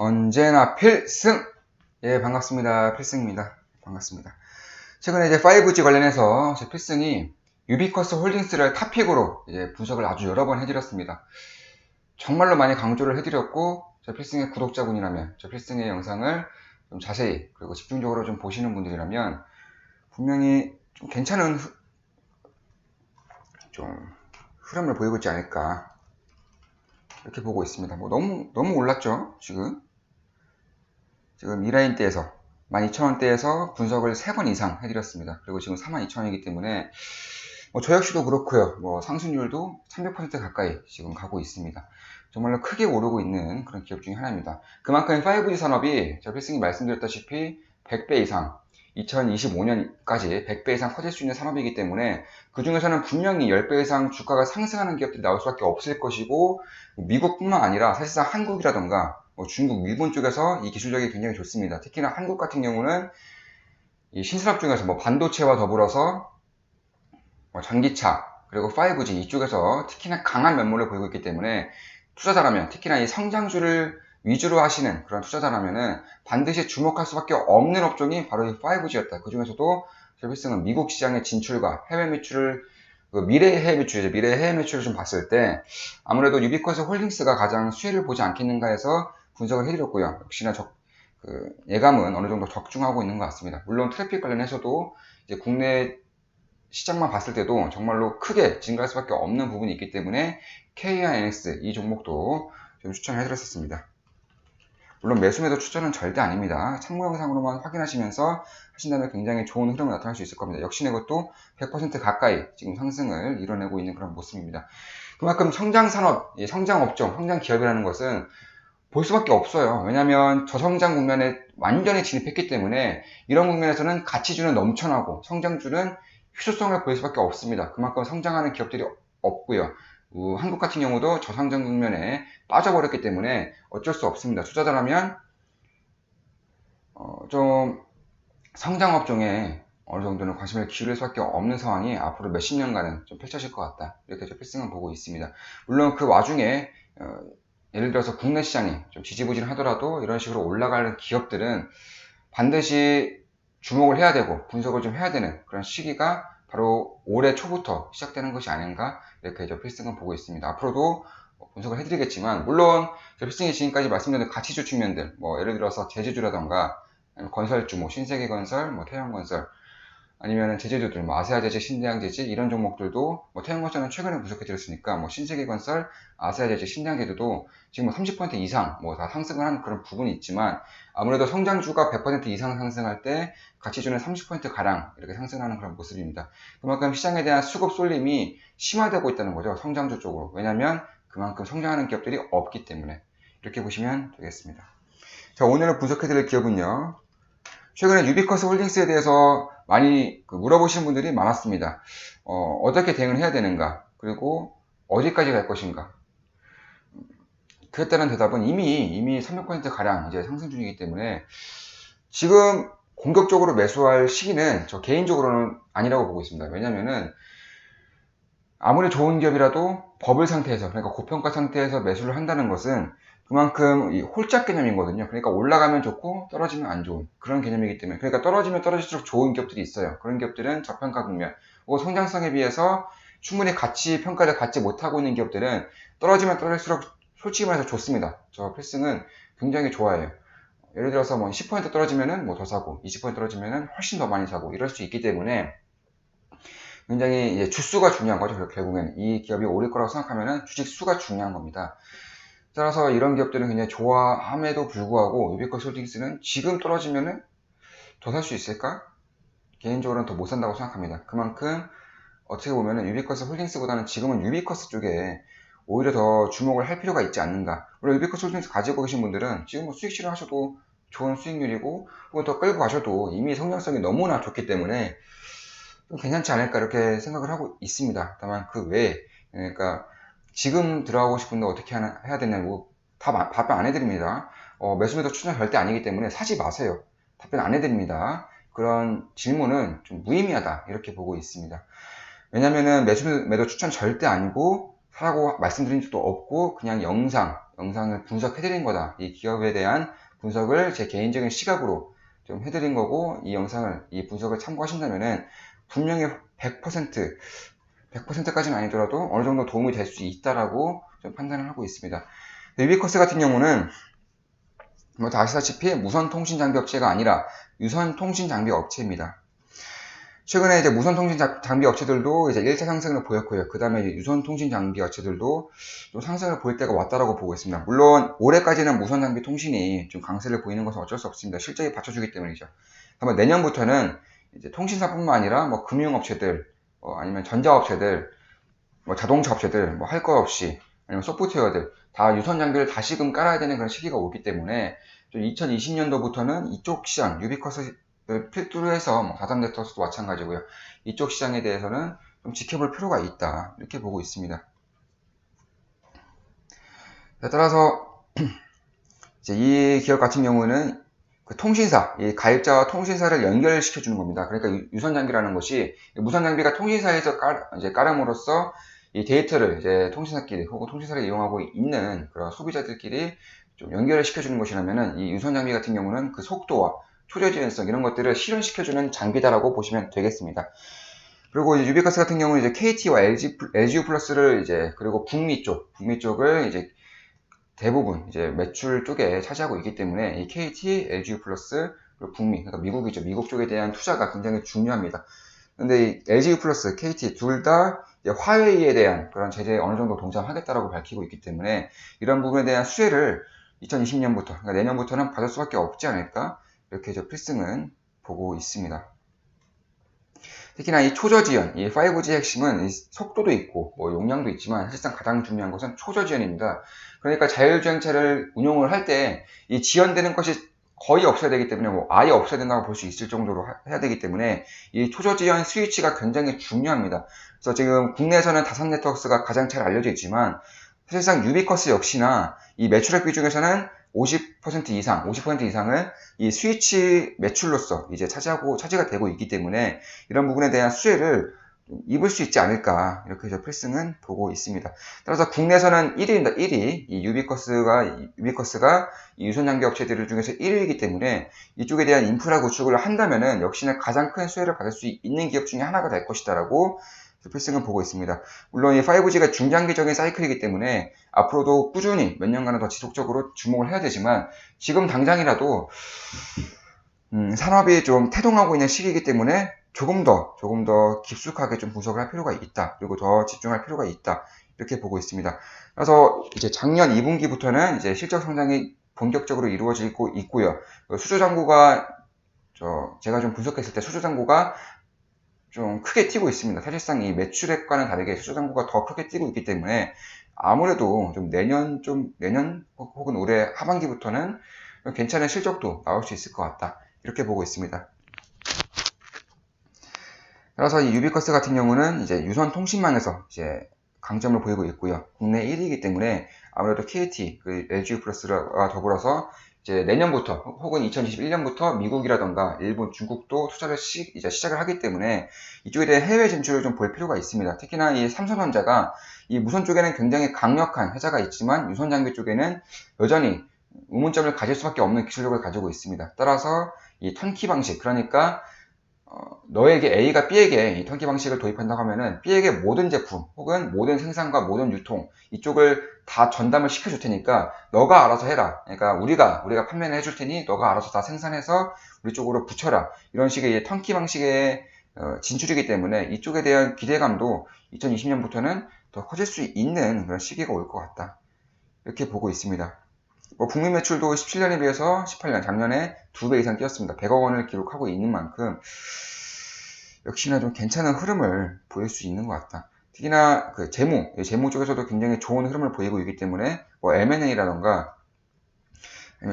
언제나 필승! 예, 반갑습니다. 필승입니다. 반갑습니다. 최근에 이제 5G 관련해서 제 필승이 유비쿼스 홀딩스를 탑픽으로 이제 분석을 아주 여러 번 해드렸습니다. 정말로 많이 강조를 해드렸고, 제 필승의 구독자분이라면, 제 필승의 영상을 좀 자세히, 그리고 집중적으로 좀 보시는 분들이라면, 분명히 좀 괜찮은 흐름을 보이고 있지 않을까. 이렇게 보고 있습니다. 뭐 너무 올랐죠, 지금 이 라인대에서 12,000원대에서 분석을 3번 이상 해드렸습니다. 그리고 지금 42,000원이기 때문에 저 역시도 그렇고요. 상승률도 300% 가까이 지금 가고 있습니다. 정말로 크게 오르고 있는 그런 기업 중에 하나입니다. 그만큼 5G 산업이 제가 필승이 말씀드렸다시피 100배 이상 2025년까지 100배 이상 커질 수 있는 산업이기 때문에 그 중에서는 분명히 10배 이상 주가가 상승하는 기업들이 나올 수밖에 없을 것이고, 미국뿐만 아니라 사실상 한국이라던가 중국, 일본 쪽에서 이 기술력이 굉장히 좋습니다. 특히나 한국 같은 경우는 이 신산업 중에서 반도체와 더불어서 전기차, 그리고 5G 이쪽에서 특히나 강한 면모를 보이고 있기 때문에 투자자라면, 특히나 이 성장주를 위주로 하시는 그런 투자자라면은 반드시 주목할 수밖에 없는 업종이 바로 이 5G였다. 그 중에서도 필승은 미국 시장의 진출과 해외 매출을, 미래의 해외 매출이죠. 미래의 해외 매출을 좀 봤을 때 아무래도 유비쿼스 홀딩스가 가장 수혜를 보지 않겠는가 해서 분석을 해드렸고요. 역시나 예감은 어느 정도 적중하고 있는 것 같습니다. 물론 트래픽 관련해서도 이제 국내 시장만 봤을 때도 정말로 크게 증가할 수밖에 없는 부분이 있기 때문에 KINX 이 종목도 좀 추천을 해드렸었습니다. 물론 매수매도 추천은 절대 아닙니다. 참고 영상으로만 확인하시면서 하신다면 굉장히 좋은 흐름이 나타날 수 있을 겁니다. 역시나 이것도 100% 가까이 지금 상승을 이뤄내고 있는 그런 모습입니다. 그만큼 성장산업, 성장업종, 성장기업이라는 것은 볼 수밖에 없어요. 왜냐하면 저성장 국면에 완전히 진입했기 때문에 이런 국면에서는 가치주는 넘쳐나고 성장주는 희소성을 보일 수밖에 없습니다. 그만큼 성장하는 기업들이 없고요. 한국 같은 경우도 저성장 국면에 빠져버렸기 때문에 어쩔 수 없습니다. 투자자라면 좀 성장업종에 어느 정도는 관심을 기울일 수밖에 없는 상황이 앞으로 몇십 년간은 좀 펼쳐질 것 같다. 이렇게 좀 필승을 보고 있습니다. 물론 그 와중에 예를 들어서 국내 시장이 좀 지지부진하더라도 이런 식으로 올라가는 기업들은 반드시 주목을 해야 되고 분석을 좀 해야 되는 그런 시기가 바로 올해 초부터 시작되는 것이 아닌가, 이렇게 저 필승을 보고 있습니다. 앞으로도 분석을 해드리겠지만, 물론 저 필승이 지금까지 말씀드린 가치주 측면들, 예를 들어서 제재주라던가 건설주, 신세계건설, 태양건설, 아니면 제재주들, 아세아제재, 신대양제재 이런 종목들도 태양건설은 최근에 분석해드렸으니까 신세계건설, 아세아제재, 신대양제재도 지금 30% 이상 다 상승을 한 그런 부분이 있지만, 아무래도 성장주가 100% 이상 상승할 때 가치주는 30% 가량 이렇게 상승하는 그런 모습입니다. 그만큼 시장에 대한 수급 쏠림이 심화되고 있다는 거죠. 성장주 쪽으로. 왜냐하면 그만큼 성장하는 기업들이 없기 때문에. 이렇게 보시면 되겠습니다. 자, 오늘 분석해드릴 기업은요, 최근에 유비쿼스 홀딩스에 대해서 많이 물어보시는 분들이 많았습니다. 어떻게 대응을 해야 되는가, 그리고 어디까지 갈 것인가. 그에 따른 대답은 이미 300% 가량 이제 상승 중이기 때문에 지금 공격적으로 매수할 시기는 저 개인적으로는 아니라고 보고 있습니다. 왜냐면은 아무리 좋은 기업이라도 버블 상태에서, 그러니까 고평가 상태에서 매수를 한다는 것은 그만큼 이 홀짝 개념이거든요. 그러니까 올라가면 좋고 떨어지면 안 좋은 그런 개념이기 때문에, 그러니까 떨어지면 떨어질수록 좋은 기업들이 있어요. 그런 기업들은 저평가 국면 혹은 성장성에 비해서 충분히 평가를 갖지 못하고 있는 기업들은 떨어지면 떨어질수록 솔직히 말해서 좋습니다. 저 필승은 굉장히 좋아해요. 예를 들어서 10% 떨어지면은 더 사고, 20% 떨어지면은 훨씬 더 많이 사고 이럴 수 있기 때문에 굉장히 이제 주수가 중요한 거죠. 결국엔 이 기업이 오를 거라고 생각하면은 주식 수가 중요한 겁니다. 따라서 이런 기업들은 굉장히 좋아함에도 불구하고 유비쿼스 홀딩스는 지금 떨어지면은 더 살 수 있을까? 개인적으로는 더 못 산다고 생각합니다. 그만큼 어떻게 보면은 유비쿼스 홀딩스보다는 지금은 유비쿼스 쪽에 오히려 더 주목을 할 필요가 있지 않는가. 물론 유비쿼스 홀딩스 가지고 계신 분들은 지금 수익 실현하셔도 좋은 수익률이고, 혹은 더 끌고 가셔도 이미 성장성이 너무나 좋기 때문에 좀 괜찮지 않을까 이렇게 생각을 하고 있습니다. 다만 그 외에, 그러니까 지금 들어가고 싶은데 어떻게 해야 되냐고 답변 안 해드립니다. 매수매도 추천 절대 아니기 때문에 사지 마세요. 답변 안 해드립니다. 그런 질문은 좀 무의미하다 이렇게 보고 있습니다. 왜냐면은 매수매도 추천 절대 아니고 사라고 말씀드린 적도 없고, 그냥 영상 영상을 분석해드린 거다. 이 기업에 대한 분석을 제 개인적인 시각으로 좀 해드린 거고, 이 영상을, 이 분석을 참고하신다면은 분명히 100%까지는 아니더라도 어느 정도 도움이 될 수 있다라고 좀 판단을 하고 있습니다. 유비쿼스 같은 경우는 뭐 다 아시다시피 무선통신장비업체가 아니라 유선통신장비업체입니다. 최근에 이제 무선통신장비업체들도 이제 1차 상승을 보였고요. 그 다음에 유선통신장비업체들도 좀 상승을 보일 때가 왔다라고 보고 있습니다. 물론 올해까지는 무선장비 통신이 좀 강세를 보이는 것은 어쩔 수 없습니다. 실적이 받쳐주기 때문이죠. 다만 내년부터는 이제 통신사뿐만 아니라 뭐 금융업체들, 아니면 전자업체들, 뭐 자동차업체들, 뭐 할 것 없이, 아니면 소프트웨어들 다 유선장비를 다시금 깔아야 되는 그런 시기가 오기 때문에 좀 2020년도부터는 이쪽 시장, 유비쿼스 필두로 해서 뭐 다산 네트워크도 마찬가지고요. 이쪽 시장에 대해서는 좀 지켜볼 필요가 있다, 이렇게 보고 있습니다. 따라서 이제 이 기업 같은 경우는 그 통신사, 이 가입자와 통신사를 연결시켜 주는 겁니다. 그러니까 유선장비라는 것이 무선장비가 통신사에서 깔음으로써 이 데이터를 이제 통신사끼리 혹은 통신사를 이용하고 있는 그런 소비자들끼리 좀 연결을 시켜주는 것이라면은, 이 유선장비 같은 경우는 그 속도와 초저지연성 이런 것들을 실현시켜주는 장비다라고 보시면 되겠습니다. 그리고 이제 유비쿼스 같은 경우는 이제 KT와 LGU 플러스를 이제, 그리고 북미 쪽을 이제 대부분 이제 매출 쪽에 차지하고 있기 때문에 이 KT, LGU 플러스, 그리고 북미, 그러니까 미국이죠. 미국 쪽에 대한 투자가 굉장히 중요합니다. 근데 이 LGU 플러스, KT 둘 다 화웨이에 대한 그런 제재에 어느 정도 동참하겠다라고 밝히고 있기 때문에 이런 부분에 대한 수혜를 2020년부터, 그러니까 내년부터는 받을 수밖에 없지 않을까, 이렇게 필승은 보고 있습니다. 특히나 이 초저지연, 이 5G 핵심은 속도도 있고 뭐 용량도 있지만 사실상 가장 중요한 것은 초저지연입니다. 그러니까 자율주행차를 운용을 할 때 이 지연되는 것이 거의 없어야 되기 때문에, 뭐 아예 없어야 된다고 볼 수 있을 정도로 해야 되기 때문에 이 초저지연 스위치가 굉장히 중요합니다. 그래서 지금 국내에서는 다산 네트워크가 가장 잘 알려져 있지만, 사실상 유비쿼스 역시나 이 매출액 비중에서는 50% 이상을 이 스위치 매출로서 이제 차지가 되고 있기 때문에 이런 부분에 대한 수혜를 입을 수 있지 않을까, 이렇게 해서 필승은 보고 있습니다. 따라서 국내에서는 1위입니다. 1위. 이 유비쿼스가 이 유선장비 업체들 중에서 1위이기 때문에 이쪽에 대한 인프라 구축을 한다면은 역시나 가장 큰 수혜를 받을 수 있는 기업 중에 하나가 될 것이다라고 필승은 보고 있습니다. 물론 이 5G가 중장기적인 사이클이기 때문에 앞으로도 꾸준히 몇 년간은 더 지속적으로 주목을 해야 되지만, 지금 당장이라도 산업이 좀 태동하고 있는 시기이기 때문에 조금 더 깊숙하게 좀 분석을 할 필요가 있다. 그리고 더 집중할 필요가 있다, 이렇게 보고 있습니다. 그래서 이제 작년 2분기부터는 이제 실적 성장이 본격적으로 이루어지고 있고요. 수주잔고가 제가 좀 분석했을 때 수주잔고가 좀 크게 튀고 있습니다. 사실상 이 매출액과는 다르게 수주잔고가 더 크게 튀고 있기 때문에 아무래도 좀 내년 혹은 올해 하반기부터는 괜찮은 실적도 나올 수 있을 것 같다, 이렇게 보고 있습니다. 따라서 이 유비쿼스 같은 경우는 이제 유선 통신망에서 이제 강점을 보이고 있고요. 국내 1위이기 때문에 아무래도 KT, 그 LGU 플러스와 더불어서 이제 내년부터 혹은 2021년부터 미국이라던가 일본, 중국도 투자를 이제 시작을 하기 때문에 이쪽에 대해 해외 진출을 좀 볼 필요가 있습니다. 특히나 이 삼성전자가 이 무선 쪽에는 굉장히 강력한 회사가 있지만 유선 장비 쪽에는 여전히 의문점을 가질 수밖에 없는 기술력을 가지고 있습니다. 따라서 이 턴키 방식, 그러니까 너에게 A가 B에게 이 턴키 방식을 도입한다고 하면은 B에게 모든 제품 혹은 모든 생산과 모든 유통 이쪽을 다 전담을 시켜줄 테니까 너가 알아서 해라. 그러니까 우리가 판매를 해줄 테니 너가 알아서 다 생산해서 우리 쪽으로 붙여라. 이런 식의 턴키 방식의 진출이기 때문에 이쪽에 대한 기대감도 2020년부터는 더 커질 수 있는 그런 시기가 올 것 같다, 이렇게 보고 있습니다. 북미 매출도 17년에 비해서 18년 작년에 2배 이상 뛰었습니다. 100억 원을 기록하고 있는 만큼 역시나 좀 괜찮은 흐름을 보일 수 있는 것 같다. 특히나 그 재무 쪽에서도 굉장히 좋은 흐름을 보이고 있기 때문에 뭐 M&A라던가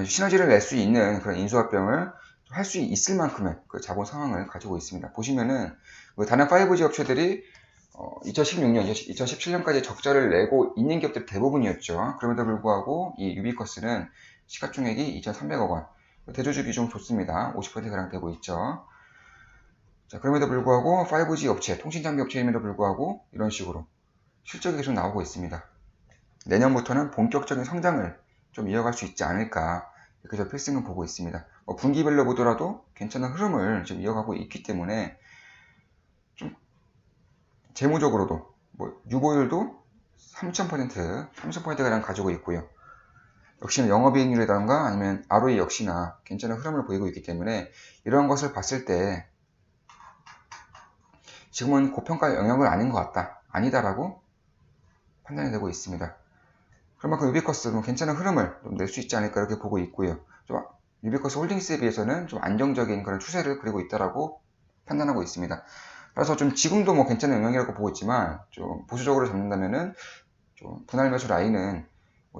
시너지를 낼 수 있는 그런 인수합병을 할 수 있을 만큼의 그 자본 상황을 가지고 있습니다. 보시면은 다른 5G 업체들이 2016년, 2017년까지 적자를 내고 있는 기업들 대부분이었죠. 그럼에도 불구하고 이 유비쿼스는 시가총액이 2,300억 원, 대주주 비중 좋습니다. 50%가량 되고 있죠. 자, 그럼에도 불구하고 5G 업체, 통신장비 업체임에도 불구하고 이런 식으로 실적이 계속 나오고 있습니다. 내년부터는 본격적인 성장을 좀 이어갈 수 있지 않을까 이렇게 저 필승은 보고 있습니다. 분기별로 보더라도 괜찮은 흐름을 지금 이어가고 있기 때문에 좀 재무적으로도 유보율도 30%가량 가지고 있고요. 역시나 영업이익률이라던가 아니면 ROE 역시나 괜찮은 흐름을 보이고 있기 때문에 이런 것을 봤을 때 지금은 고평가 영역은 아닌 것 같다. 아니다라고 판단이 되고 있습니다. 그만큼 유비커스도 괜찮은 흐름을 낼 수 있지 않을까 이렇게 보고 있고요. 좀 유비커스 홀딩스에 비해서는 좀 안정적인 그런 추세를 그리고 있다라고 판단하고 있습니다. 그래서 좀 지금도 괜찮은 영역이라고 보고 있지만 좀 보수적으로 잡는다면은 좀 분할 매수 라인은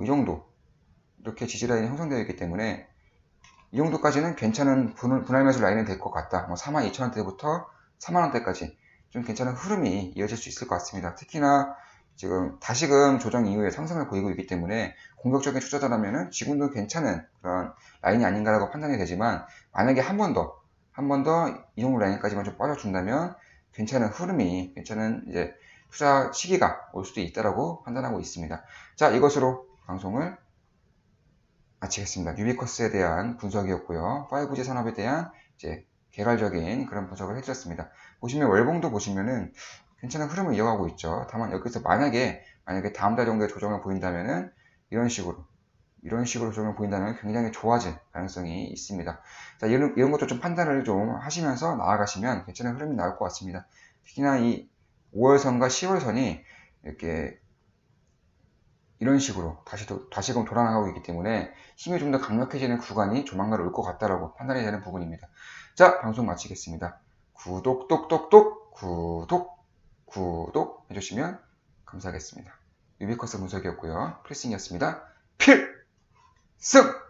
이 정도 이렇게 지지 라인이 형성되어 있기 때문에 이 정도까지는 괜찮은 분할 매수 라인이 될 것 같다. 42,000원대부터 4만원대까지 좀 괜찮은 흐름이 이어질 수 있을 것 같습니다. 특히나 지금 다시금 조정 이후에 상승을 보이고 있기 때문에 공격적인 투자자라면은 지금도 괜찮은 그런 라인이 아닌가라고 판단이 되지만 만약에 한 번 더 이 정도 라인까지만 좀 빠져준다면 괜찮은 흐름이 괜찮은 이제 투자 시기가 올 수도 있다라고 판단하고 있습니다. 자, 이것으로 방송을 마치겠습니다. 유비커스에 대한 분석이었고요. 5G 산업에 대한 이제 개괄적인 그런 분석을 해드렸습니다. 보시면 월봉도 보시면은 괜찮은 흐름을 이어가고 있죠. 다만 여기서 만약에 다음 달 정도에 조정을 보인다면은 이런 식으로 조정을 보인다면 굉장히 좋아질 가능성이 있습니다. 자, 이런 것도 좀 판단을 좀 하시면서 나아가시면 괜찮은 흐름이 나올 것 같습니다. 특히나 이 5월선과 10월선이 이렇게 이런 식으로 다시금 돌아나가고 있기 때문에 힘이 좀 더 강력해지는 구간이 조만간 올 것 같다라고 판단이 되는 부분입니다. 자, 방송 마치겠습니다. 구독, 똑똑똑, 구독 해주시면 감사하겠습니다. 유비커스 분석이었고요. 필승이었습니다. 필승!